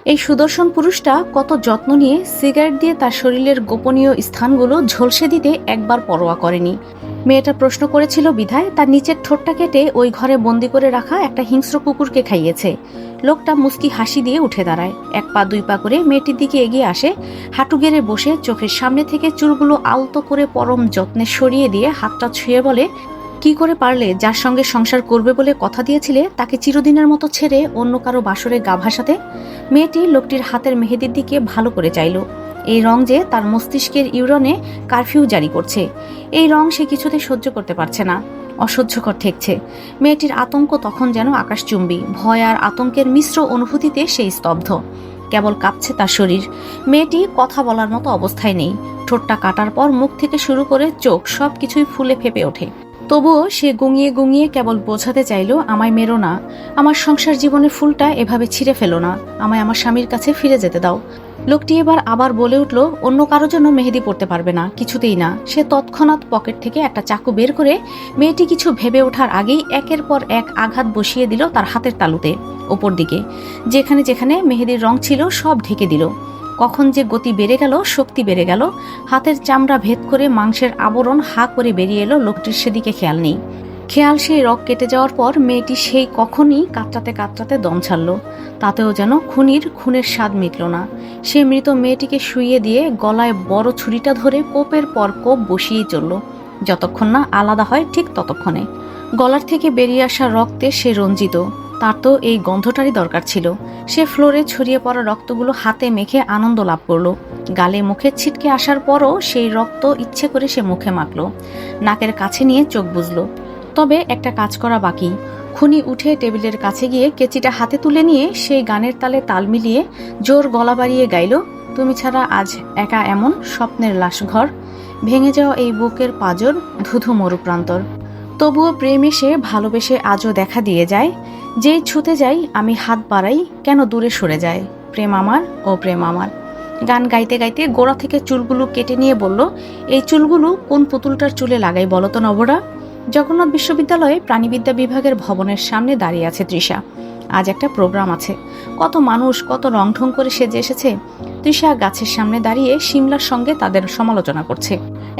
এই সুদর্শন পুরুষটা কত যত্ন নিয়ে সিগারেট দিয়ে তার শরীরের গোপনীয় স্থানগুলো ঝলসে দিতে একবার পরোয়া করেনি। মেয়েটা প্রশ্ন করেছিল বিধায় তার নিচের ঠোঁটটা কেটে ওই ঘরে বন্দি করে রাখা একটা হিংস্র কুকুরকে খাইয়েছে। লোকটা মুস্কি হাসি দিয়ে উঠে দাঁড়ায়, এক পা দুই পা করে মেয়েটির দিকে এগিয়ে আসে, হাঁটু গেড়ে বসে চোখের সামনে থেকে চুলগুলো আলতো করে পরম যত্নে সরিয়ে দিয়ে হাতটা ছুঁয়ে বলে, কি করে পারলে যার সঙ্গে সংসার করবে বলে কথা দিয়েছিলে তাকে চিরদিনের মতো ছেড়ে অন্য কারো বাসরে গা ভাসাতে? মেয়েটি লোকটির হাতের মেহেদির দিকে ভালো করে চাইল। এই রং যে তার মস্তিষ্কের ইউরনে কারফিউ জারি করছে, এই রং সে কিছুতে সহ্য করতে পারছে না, অসহ্যকর ঠেকছে। মেয়েটির আতঙ্ক তখন যেন আকাশচুম্বী, ভয় আর আতঙ্কের মিশ্র অনুভূতিতে সেই স্তব্ধ, কেবল কাঁপছে তার শরীর। মেয়েটি কথা বলার মতো অবস্থায় নেই, ঠোঁটটা কাটার পর মুখ থেকে শুরু করে চোখ সবকিছুই ফুলে ফেপে ওঠে। তবুও সে গুঙিয়ে গুঙিয়ে কেবল বোঝাতে চাইল, আমায় মেরো না, আমার সংসার জীবনের ফুলটা এভাবে ছিঁড়ে ফেলো না, আমায় আমার স্বামীর কাছে ফিরে যেতে দাও। লোকটি আবার বলে উঠল, অন্য কারোর জন্য মেহেদি পড়তে পারবে না, কিছুতেই না। সে তৎক্ষণাৎ পকেট থেকে একটা চাকু বের করে মেয়েটি কিছু ভেবে ওঠার আগেই একের পর এক আঘাত বসিয়ে দিল তার হাতের তালুতে, ওপর দিকে যেখানে যেখানে মেহেদির রং ছিল সব ঢেকে দিল। কখন যে গতি বেড়ে গেল, শক্তি বেড়ে গেল, হাতের চামড়া ভেদ করে মাংসের আবরণ হা করে বেরিয়ে এলো। লোকটির সেদিকে খেয়াল নেই। খেয়াল সেই রক কেটে যাওয়ার পর মেয়েটি সেই কখনই কাতরাতে কাতরাতে দম ছাড়ল। তাতেও যেন খুনের স্বাদ মিটল না। সে মৃত মেয়েটিকে শুইয়ে দিয়ে গলায় বড় ছুরিটা ধরে কোপের পর কোপ বসিয়েই চলল, যতক্ষণ না আলাদা হয় ঠিক ততক্ষণে। গলার থেকে বেরিয়ে আসা রক্তে সে রঞ্জিত, তার তো এই গন্ধটারই দরকার ছিল। সে ফ্লোরে ছড়িয়ে পড়া রক্তগুলো হাতে মেখে আনন্দ লাভ করলো। গালে মুখে ছিটকে আসার পরও সেই রক্ত ইচ্ছে করে সে মুখে মাখল, নাকের কাছে নিয়ে চোখ বুঝল। তবে একটা কাজ করা বাকি। খুনি উঠে টেবিলের কাছে গিয়ে কেচিটা হাতে তুলে নিয়ে সেই গানের তালে তাল মিলিয়ে জোর গলা বাড়িয়ে গাইল, তুমি ছাড়া আজ একা এমন স্বপ্নের লাশঘর, ভেঙে যাওয়া এই বুকের পাঁজর, ধুধু মরুপ্রান্তর। তবুও প্রেম এসে ভালোবেসে আজও দেখা দিয়ে যায়, যেই ছুতে যাই আমি হাত বাড়াই কেন দূরে সরে যায়, প্রেম আমার ও প্রেম আমার। গান গাইতে গাইতে গোড়া থেকে চুলগুলো কেটে নিয়ে বলল, এই চুলগুলো কোন পুতুলটার চুলে লাগাই বলো তো নবরা? জগন্নাথ বিশ্ববিদ্যালয়ে প্রাণীবিদ্যা বিভাগের ভবনের সামনে দাঁড়িয়ে আছে তৃষা। আজ একটা প্রোগ্রাম আছে, কত মানুষ কত রংঢং করে সেজে এসেছে। তৃষা গাছের সামনে দাঁড়িয়ে শিমলার সঙ্গে তাদের সমালোচনা করছে।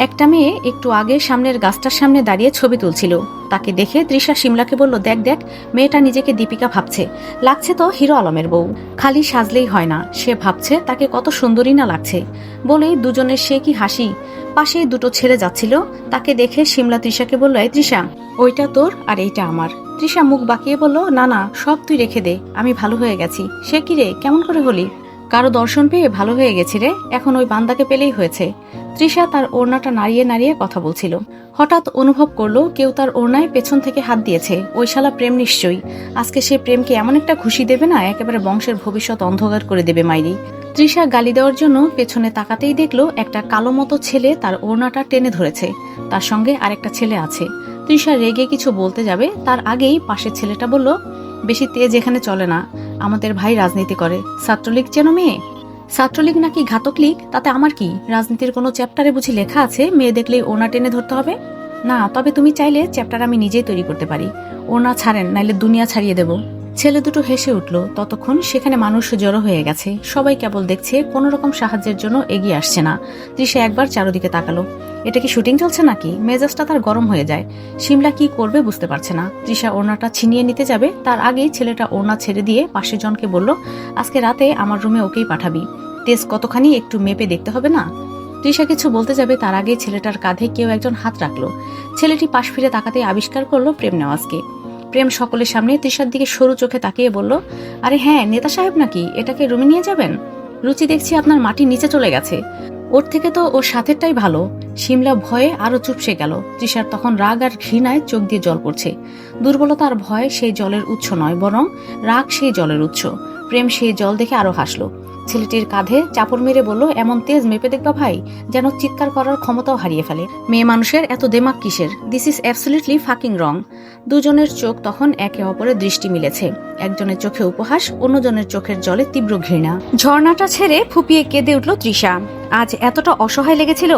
একটা মেয়ে একটু আগে সামনের গাছটার সামনে দাঁড়িয়ে ছবি তুলছিল। তাকে দেখে তৃষা শিমলাকে বলল, দেখ দেখ, মেয়েটা নিজেকে দীপিকা ভাবছে, লাগছে তো হিরো আলমের বউ, খালি সাজলেই হয় না, সে ভাবছে তাকে কত সুন্দরী না লাগছে। বলেই দুজনের সে কি হাসি। পাশে দুটো ছেলে যাচ্ছিল, তাকে দেখে শিমলা তৃষাকে বলল, এই তৃষা, ওইটা তোর আর এইটা আমার। তৃষা মুখ বাঁকিয়ে বলল, না না, সব তুই রেখে দে, আমি ভালো হয়ে গেছি। সে কি রে, কেমন করে হলি? কারো দর্শন পেয়ে ভালো হয়ে গেছি রে, এখন ওই বান্দাকে পেলেই হয়েছে। তৃষা তার ওড়নাটা নাড়িয়ে নাড়িয়ে কথা বলছিল। হঠাৎ অনুভব করলো কেউ তার ওড়নায় পেছন থেকে হাত দিয়েছে। ওই শালা প্রেম নিশ্চয়ই। আজকে সে প্রেমকে এমন একটা ঘুষি দেবে না, একেবারে বংশের ভবিষ্যৎ অন্ধকার করে দেবে মাইরি। তৃষা গালি দেওয়ার জন্য পেছনে তাকাতেই দেখলো একটা কালো মতো ছেলে তার ওড়নাটা টেনে ধরেছে। তার সঙ্গে আরেকটা ছেলে আছে। তৃষা রেগে কিছু বলতে যাবে, তার আগেই পাশের ছেলেটা বলল, বেশি তেজ এখানে চলে না, আমাদের ভাই রাজনীতি করে। ছাত্রলীগ চেনো মেয়ে? ছাত্রলীগ নাকি ঘাতক লীগ তাতে আমার কি? রাজনীতির কোনো চ্যাপ্টারে বুঝি লেখা আছে মেয়ে দেখলেই ওনা টেনে ধরতে হবে? না, তবে তুমি চাইলে চ্যাপ্টার আমি নিজেই তৈরি করতে পারি। ওনা ছাড়েন, নাইলে দুনিয়া ছাড়িয়ে দেব। ছেলে দুটো হেসে উঠল। ততক্ষণ সেখানে মানুষ জড়ো হয়ে গেছে, সবাই কেবল দেখছে, কোনো রকম সাহায্যের জন্য এগিয়ে আসছে না। তৃষা একবার চারদিকে তাকালো। এটা কি শুটিং চলছে নাকি? মেজাজটা তার গরম হয়ে যায়। শিমলা কি করবে বুঝতে পারছে না। তৃষা ওড়নাটা ছিনিয়ে নিতে যাবে, তার আগেই ছেলেটা ওড়না ছেড়ে দিয়ে পাশের জনকে বলল, আজকে রাতে আমার রুমে ওকেই পাঠাবি, টেস্ট কতখানি একটু মেপে দেখতে হবে না? তৃষা কিছু বলতে যাবে, তার আগে ছেলেটার কাঁধে কেউ একজন হাত রাখলো। ছেলেটি পাশ ফিরে তাকাতে আবিষ্কার করলো প্রেম নেওয়াজকে। প্রেম সকলের সামনে তৃষার দিকে সরু চোখে তাকিয়ে বলল, আরে হ্যাঁ, নেতা সাহেব নাকি? এটাকে রুমে নিয়ে যাবেন? রুচি দেখছি আপনার মাটির নিচে চলে গেছে, ওর থেকে তো ওর সাথেরটাই ভালো। শিমলা ভয়ে আরো চুপসে গেল। তৃষার তখন রাগ আর ঘৃণায় চোখ দিয়ে জল পড়ছে। দুর্বলতা আর ভয় সেই জলের উৎস নয়, বরং রাগ সেই জলের উৎস। প্রেম সেই জল দেখে আরো হাসলো। ছেলেটির কাঁধে চাপড় মেরে বলল, এমন তেজ মেপে দেখবা ভাই, যেন চিৎকার করার ক্ষমতাও হারিয়ে ফেলে। মেয়ে মানুষের এত দেমাগ কিসের? দিস ইজ অ্যাবসলিউটলি ফাকিং রং। দুজনের চোখ তখন একে অপরের দৃষ্টি মিলেছে। একজনের চোখে উপহাস, অন্যজনের চোখের জলে তীব্র ঘৃণা। ঝর্ণাটা ছেড়ে ফুপিয়ে কেঁদে উঠল তৃষা। আজ এতটা অসহায় লেগেছিল।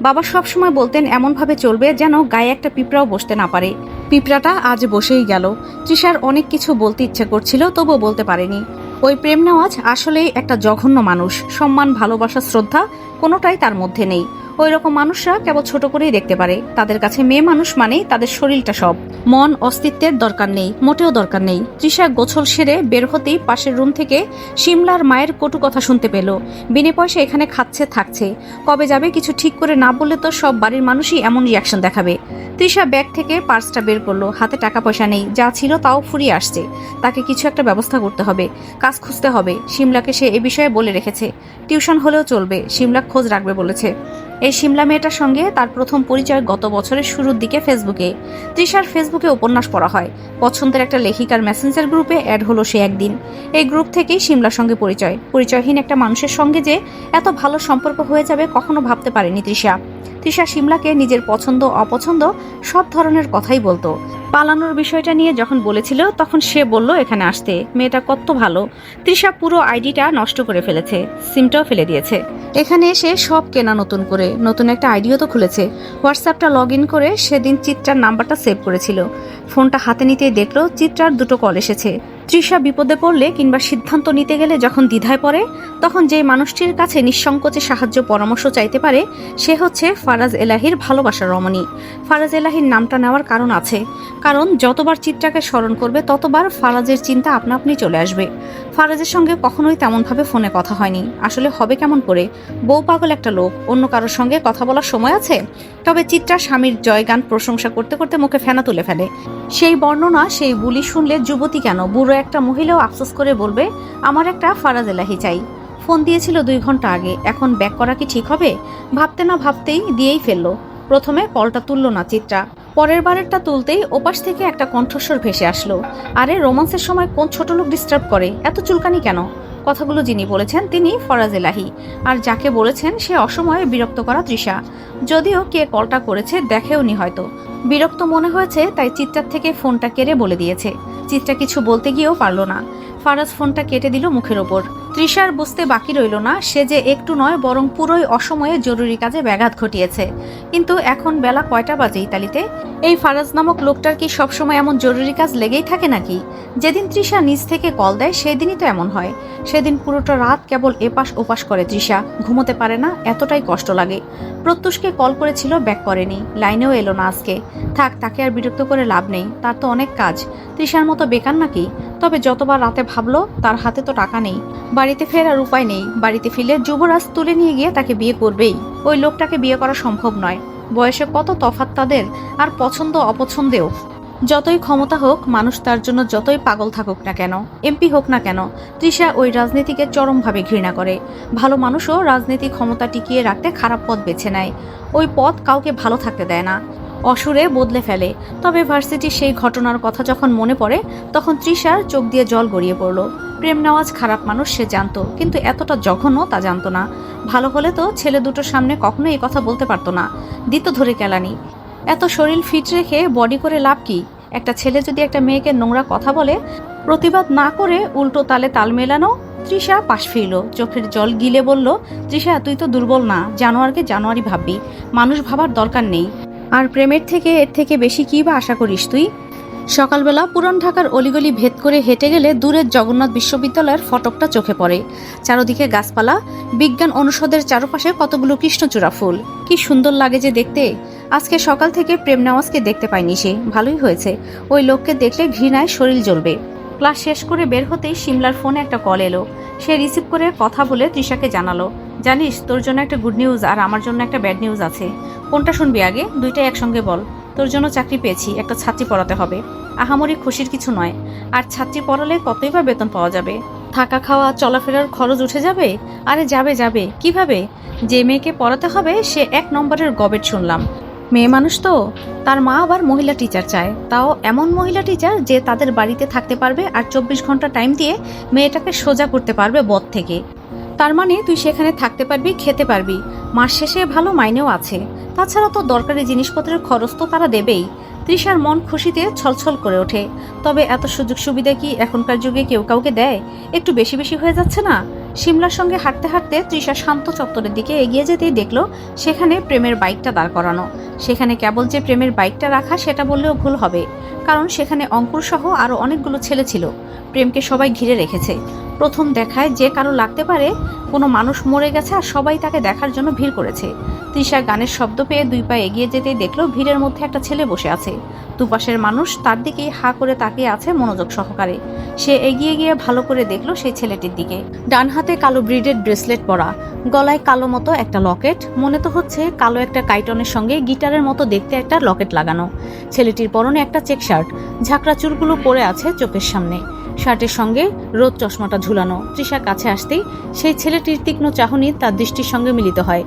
বাবা সব সময় বলতেন এমন ভাবে চলবে যেন গায়ে একটা পিঁপড়াও বসতে না পারে। পিঁপড়াটা আজ বসেই গেল। তৃষার অনেক কিছু বলতে ইচ্ছে করছিল, তবুও বলতে পারেনি। ওই প্রেম নেওয়াজ আসলেই একটা জঘন্য মানুষ। সম্মান, ভালোবাসা, শ্রদ্ধা কোনোটাই তার মধ্যে নেই। ওই রকম মানুষরা কেবল ছোট করেই দেখতে পারে। তাদের কাছে মেয়ে মানুষ মানেই তাদের শরীরটা সব। মন, অস্তিত্বের দরকার নেই, মোটেও দরকার নেই। তৃষা গোছল সেরে বের হতেই পাশের রুম থেকে শিমলার মায়ের কটু কথা শুনতে পেল। বিনে পয়সা এখানে খাচ্ছে থাকছে, কবে যাবে কিছু ঠিক করে না বললে তো সব বাড়ির মানুষই এমন রিয়াকশন দেখাবে। তৃষা ব্যাগ থেকে পার্সটা বের করলো। হাতে টাকা পয়সা নেই, যা ছিল তাও ফুরিয়ে আসছে। তাকে কিছু একটা ব্যবস্থা করতে হবে, কাজ খুঁজতে হবে। শিমলাকে সে এ বিষয়ে বলে রেখেছে। টিউশন হলেও চলবে, শিমলা খোঁজ রাখবে বলেছে। এই শিমলা মেয়েটার সঙ্গে তার প্রথম পরিচয় গত বছরের শুরুর দিকে ফেসবুকে। তৃষার ফেসবুকে উপন্যাস পড়া হয়। পছন্দের একটা লেখিকার মেসেঞ্জার গ্রুপে অ্যাড হলো সে একদিন। এই গ্রুপ থেকেই শিমলার সঙ্গে পরিচয়। পরিচয়হীন একটা মানুষের সঙ্গে যে এত ভালো সম্পর্ক হয়ে যাবে কখনো ভাবতে পারেনি তৃষা। তৃষা শিমলাকে নিজের পছন্দ অপছন্দ সব ধরনের কথাই বলতো। পালানোর বিষয়টা নিয়ে যখন বলেছিল তখন সে বলল এখানে আসতে। মেয়েটা কত ভালো। তৃষা পুরো আইডিটা নষ্ট করে ফেলেছে, সিমটাও ফেলে দিয়েছে। এখানে এসে সব কেনা নতুন করে, নতুন একটা আইডিও তো খুলেছে। হোয়াটসঅ্যাপটা লগ ইন করে সেদিন চিত্রার নাম্বারটা সেভ করেছিল। ফোনটা হাতে নিতেই দেখলো চিত্রার দুটো কল এসেছে। তৃষা বিপদে পড়লে কিংবা সিদ্ধান্ত নিতে গেলে যখন দ্বিধায় পড়ে, তখন যে মানুষটির কাছে নিঃসংকোচে সাহায্য পরামর্শ চাইতে পারে সে হচ্ছে ফারাজ এলাহির ভালোবাসার রমণী। ফারাজ এলাহির নামটা নেওয়ার কারণ আছে, কারণ যতবার চিত্রাকে স্মরণ করবে ততবার ফারাজের চিন্তা আপনা আপনি চলে আসবে। ফারাজের সঙ্গে কখনোই তেমনভাবে ফোনে কথা হয়নি। আসলে হবে কেমন করে? বউ পাগল একটা লোক, অন্য কারোর সঙ্গে কথা বলার সময় আছে? তবে চিত্রা স্বামীর জয়গান প্রশংসা করতে করতে মুখে ফেনা তুলে ফেলে। সেই বর্ণনা, সেই বুলি শুনলে যুবতী কেন, বুড়ো একটা মহিলাও আফসোস করে বলবে আমার একটা ফারাজ এলাহি চাই। ফোন দিয়েছিল 2 ঘন্টা আগে, এখন ব্যাক করা কি ঠিক হবে? ভাবতে না ভাবতেই দিয়েই ফেললো। প্রথমে কলটা তুললো না চিত্রা। পরের বারেরটা তুলতেই ওপাশ থেকে একটা কণ্ঠস্বর ভেসে আসলো। আরে রোমান্সের সময় কোন ছোট লোক ডিস্টার্ব করে, এত চুলকানি কেন? কথাগুলো যিনি বলেছেন তিনি ফরাজ এলাহি, আর যাকে বলেছেন সে অসময়ে বিরক্ত করা তৃষা। যদিও কে কলটা করেছে দেখেওনি হয়তো। বিরক্ত মনে হয়েছে তাই চিত্রার থেকে ফোনটা কেড়ে বলে দিয়েছে। চিত্রা কিছু বলতে গিয়েও পারল না। ফারাজ ফোনটা কেটে দিল মুখের ওপর। তৃষার বুঝতে বাকি রইল না সে যে একটু নয় বরং পুরোই অসময়ে জরুরি কাজে ব্যাঘাত ঘটিয়েছে। কিন্তু এখন বেলা কয়টা বাজে ইতালিতে? এই ফারাজ নামক লোকটার কি সবসময় এমন জরুরি কাজ লেগেই থাকে নাকি? যেদিন তৃষা নিজ থেকে কল দেয় সেদিনই তো এমন হয়। সেদিন পুরোটা রাত কেবল এপাশ ওপাশ করে তৃষা, ঘুমোতে পারে না, এতটাই কষ্ট লাগে। প্রত্যুষকে কল করেছিল, ব্যাক করেনি, লাইনেও এলো না আজকে। থাক, তাকে আর বিরক্ত করে লাভ নেই, তার তো অনেক কাজ। তৃষার মতো বেকার নাকি? তবে যতবার রাতে ভাবলো তার হাতে তো টাকা নেই, বাড়িতে ফেরার উপায় নেই। বাড়িতে ফিরে যুবরাজ তুলে নিয়ে গিয়ে তাকে বিয়ে করবেই। ওই লোকটাকে বিয়ে করা সম্ভব নয়। বয়সে কত তফাৎ তাদের, আর পছন্দ অপছন্দেও। যতই ক্ষমতা হোক, মানুষ তার জন্য যতই পাগল থাকুক না কেন, এমপি হোক না কেন, তৃষা ওই রাজনীতিকে চরমভাবে ঘৃণা করে। ভালো মানুষও রাজনীতি ক্ষমতা টিকিয়ে রাখতে খারাপ পথ বেছে নেয়। ওই পথ কাউকে ভালো থাকতে দেয় না, অসুরে বদলে ফেলে। তবে ভার্সিটির সেই ঘটনার কথা যখন মনে পড়ে তখন তৃষার চোখ দিয়ে জল গড়িয়ে পড়ল। প্রেম নেওয়াজ খারাপ মানুষ সে জানতো, কিন্তু এতটা জঘন্য তা জানতো না। ভালো হলে তো ছেলে দুটোর সামনে কখনো এই কথা বলতে পারতো না, দিত ধরে কেলানি। এত শরীর ফিট রেখে বডি করে লাভ কি? একটা ছেলে যদি একটা মেয়েকে নোংরা কথা বলে, প্রতিবাদ না করে উল্টো তালে তাল মেলানো। তৃষা পাশ ফিরল, চোখের জল গিলে বলল, তৃষা তুই তো দুর্বল না, জানোয়ারকে জানোয়ারই ভাববি, মানুষ ভাবার দরকার নেই। আর প্রেমের থেকে এর থেকে বেশি কি বা আশা করিস তুই? সকালবেলা পুরান ঢাকার অলিগলি ভেদ করে হেঁটে গেলে দূরের জগন্নাথ বিশ্ববিদ্যালয়ের ফটকটা চোখে পড়ে। চারদিকে গাছপালা, বিজ্ঞান অনুষদের চারপাশে কতগুলো কৃষ্ণচূড়া ফুল। কি সুন্দর লাগে যে দেখতে। আজকে সকাল থেকে প্রেম নেওয়াজকে দেখতে পায়নি সে, ভালোই হয়েছে। ওই লোককে দেখলে ঘৃণায় শরীর জ্বলবে। ক্লাস শেষ করে বের হতেই শিমলার ফোনে একটা কল এলো। সে রিসিভ করে কথা বলে তৃষাকে জানালো, জানিস তোর জন্য একটা গুড নিউজ আর আমার জন্য একটা ব্যাড নিউজ আছে। কোনটা শুনবি আগে? দুইটাই একসঙ্গে বল। তোর জন্য চাকরি পেয়েছি, একটা ছাত্রী পড়াতে হবে। আহামরি খুশির কিছু নয়, আর ছাত্রী পড়ালে কতই বা বেতন পাওয়া যাবে? থাকা খাওয়া চলাফেরার খরচ উঠে যাবে। আরে যাবে যাবে, কিভাবে? যে মেয়েকে পড়াতে হবে সে 1 নম্বরের গবেট শুনলাম। মেয়ে মানুষ তো, তার মা আবার মহিলা টিচার চায়, তাও এমন মহিলা টিচার যে তাদের বাড়িতে থাকতে পারবে আর 24 ঘন্টা টাইম দিয়ে মেয়েটাকে সোজা করতে পারবে বদ থেকে। তার মানে তুই সেখানে থাকতে পারবি, খেতে পারবি, মাস শেষে ভালো মাইনেও আছে। তাছাড়া তো দরকারি জিনিসপত্রের খরচ তো তারা দেবেই। তৃষার মন খুশিতে ছলছল করে ওঠে। তবে এত সুযোগ সুবিধা কি এখনকার যুগে কেউ কাউকে দেয়? একটু বেশি বেশি হয়ে যাচ্ছে না? শিমলার সঙ্গে হাঁটতে হাঁটতে তৃষা শান্ত চত্বরের দিকে এগিয়ে যেতেই দেখল সেখানে প্রেমের বাইকটা দাঁড় করানো। সেখানে কেবল যে প্রেমের বাইকটা রাখা সেটা বললেও ভুল হবে। কারণ সেখানে অঙ্কুর সহ আরো অনেকগুলো ছেলে ছিল। প্রেমকে সবাই ঘিরে রেখেছে। প্রথম দেখায় যে কারো লাগতে পারে কোনো মানুষ মরে গেছে আর সবাই তাকে দেখার জন্য ভিড় করেছে। তৃষা গানের শব্দ পেয়ে 2 পা এগিয়ে যেতেই দেখলো ভিড়ের মধ্যে একটা ছেলে বসে আছে। দুপাশের মানুষ তার দিকেই হা করে তাকিয়ে আছে মনোযোগ সহকারে। সে এগিয়ে গিয়ে ভালো করে দেখলো সেই ছেলেটির দিকে। ডান হাতে কালো ব্রিডেড ব্রেসলেট পরা, গলায় কালো মতো একটা লকেট, মনে তো হচ্ছে কালো একটা কাইটনের সঙ্গে গিটারের মতো দেখতে একটা লকেট লাগানো। ছেলেটির পরনে একটা চেক শার্ট, ঝাঁকড়া চুলগুলো পড়ে আছে চোখের সামনে। শার্টের সঙ্গে রোদ চশমাটা ঝুলানো। তৃষার কাছে আসতেই সেই ছেলেটির তীক্ষ্ণ চাহনি তার দৃষ্টির সঙ্গে মিলিত হয়।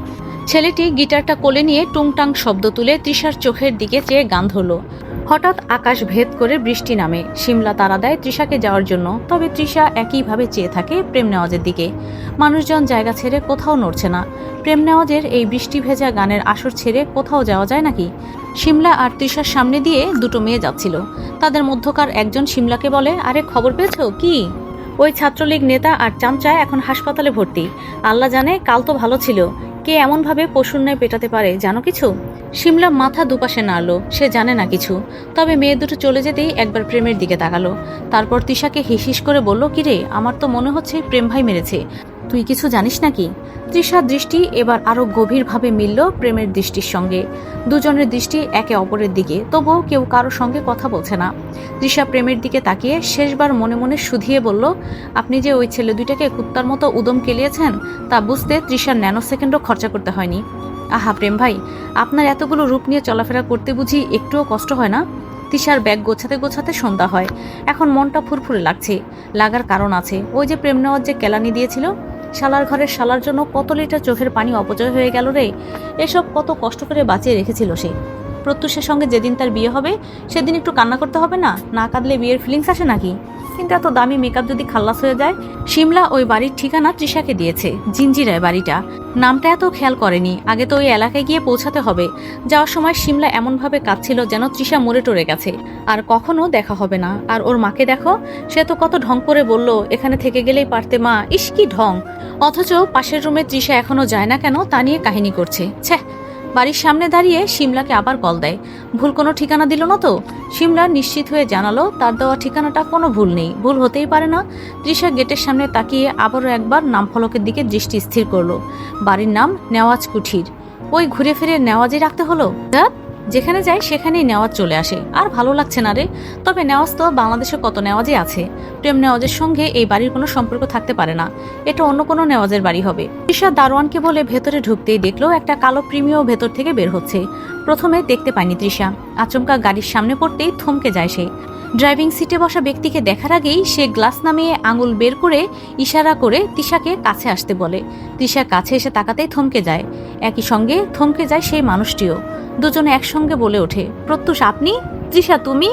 ছেলেটি গিটারটা কোলে নিয়ে টুংটাং শব্দ তুলে তৃষার চোখের দিকে চেয়ে গান ধরল। হঠাৎ আকাশ ভেদ করে বৃষ্টি নামে। শিমলা তাড়া দেয় তৃষাকে যাওয়ার জন্য, তবে তৃষা একইভাবে চেয়ে থাকে প্রেম নেওয়াজের দিকে। মানুষজন জায়গা ছেড়ে কোথাও নড়ছে না। প্রেম নেওয়াজের এই বৃষ্টি ভেজা গানের আসর ছেড়ে কোথাও যাওয়া যায় নাকি? শিমলা আর তৃষার সামনে দিয়ে 2টো মেয়ে যাচ্ছিল। তাদের মধ্যকার একজন শিমলাকে বলে, আরে খবর পেয়েছো কি? ওই ছাত্রলীগ নেতা আর চামচা এখন হাসপাতালে ভর্তি। আল্লাহ জানে কাল তো ভালো ছিল। কে এমনভাবে পশুর ন্যায় পেটাতে পারে জানো কিছু? শিমলা মাথা দুপাশে নাড়ল। সে জানে না কিছু। তবে মেয়ে দুটো চলে যেতেই একবার প্রেমের দিকে তাকালো। তারপর তৃষাকে হিসিস করে বলল, কিরে, আমার তো মনে হচ্ছে প্রেম ভাই মেরেছে। তুই কিছু জানিস নাকি? তৃষার দৃষ্টি এবার আরো গভীরভাবে মিলল প্রেমের দৃষ্টির সঙ্গে। দুজনের দৃষ্টি একে অপরের দিকে, তবুও কেউ কারোর সঙ্গে কথা বলছে না। তৃষা প্রেমের দিকে তাকিয়ে শেষবার মনে মনে শুধিয়ে বলল, আপনি যে ওই ছেলে দুইটাকে কুত্তার মতো উদম কেলিয়েছেন তা বুঝতে তৃষার ন্যানো সেকেন্ডও খরচা করতে হয়নি। আহা প্রেম ভাই, আপনার এতগুলো রূপ নিয়ে চলাফেরা করতে বুঝি একটুও কষ্ট হয় না? তৃষার ব্যাগ গোছাতে গোছাতে সন্ধ্যা হয়। এখন মনটা ফুরফুরে লাগছে। লাগার কারণ আছে। ওই যে প্রেম নেওয়ার যে কেলানি দিয়েছিল, শালার ঘরের শালার জন্য কত লিটার চোখের পানি অপচয় হয়ে গেল রে। এসব কত কষ্ট করে বাঁচিয়ে রেখেছিল সে। প্রত্যুষের সঙ্গে যেদিন তার বিয়ে হবে সেদিন একটু কান্না করতে হবে না? না কাঁদলে বিয়ের ফিলিংস আসে নাকি? কিন্তু এত দামি মেকআপ যদি খাল্লাস হয়ে যায়। শিমলা ওই বাড়ির ঠিকানা তৃষাকে দিয়েছে, জিঞ্জিরায় বাড়িটা। নামটা এত খেয়াল করেনি। আগে তো ওই এলাকায় গিয়ে পৌঁছাতে হবে। যাওয়ার সময় শিমলা এমনভাবে কাঁদছিল যেন তৃষা মরে টরে গেছে, আর কখনো দেখা হবে না। আর ওর মাকে দেখো, সে তো কত ঢং করে বলল এখানে থেকে গেলেই পারতে মা। ইস কি ঢং! অথচ পাশের রুমে তৃষা এখনো যায় না কেন তা নিয়ে কাহিনী করছে। ছ্যাঃ! বাড়ির সামনে দাঁড়িয়ে শিমলাকে আবার কল দেয়। ভুল কোনো ঠিকানা দিল না তো? শিমলা নিশ্চিত হয়ে জানালো তার দেওয়া ঠিকানাটা কোনো ভুল নেই। ভুল হতেই পারে না। তৃষা গেটের সামনে তাকিয়ে আবারও একবার নাম ফলকের দিকে দৃষ্টি স্থির করলো। বাড়ির নাম নেওয়াজ কুঠির। ওই ঘুরে ফিরে নেওয়াজই রাখতে হলো। যেখানে যায় সেখানেই নেওয়াজ চলে আসে। আর ভালো লাগছে না রে। তবে নেওয়াজ তো বাংলাদেশে কত নেওয়াজই আছে। প্রেম নেওয়াজের সঙ্গে এই বাড়ির কোনো সম্পর্ক থাকতে পারে না। এটা অন্য কোনো নেওয়াজের বাড়ি হবে। তৃষা দারোয়ানকে বলে ভেতরে ঢুকতেই দেখলো একটা কালো প্রিমিয় ভেতর থেকে বের হচ্ছে। প্রথমে দেখতে পায়নি তৃষা। আচমকা গাড়ির সামনে পড়তেই থমকে যায় সে। ড্রাইভিং সিটে বসা ব্যক্তিকে দেখার আগেই সে গ্লাস নামিয়ে আঙুল বের করে ইশারা করে তৃষাকে কাছে আসতে বলে। তৃষা কাছে এসে তাকাতেই থমকে যায়। একই সঙ্গে থমকে যায় সেই মানুষটিও। দুজনে একসঙ্গে বলে ওঠে, প্রত্যুষ আপনি? তৃষা তুমি?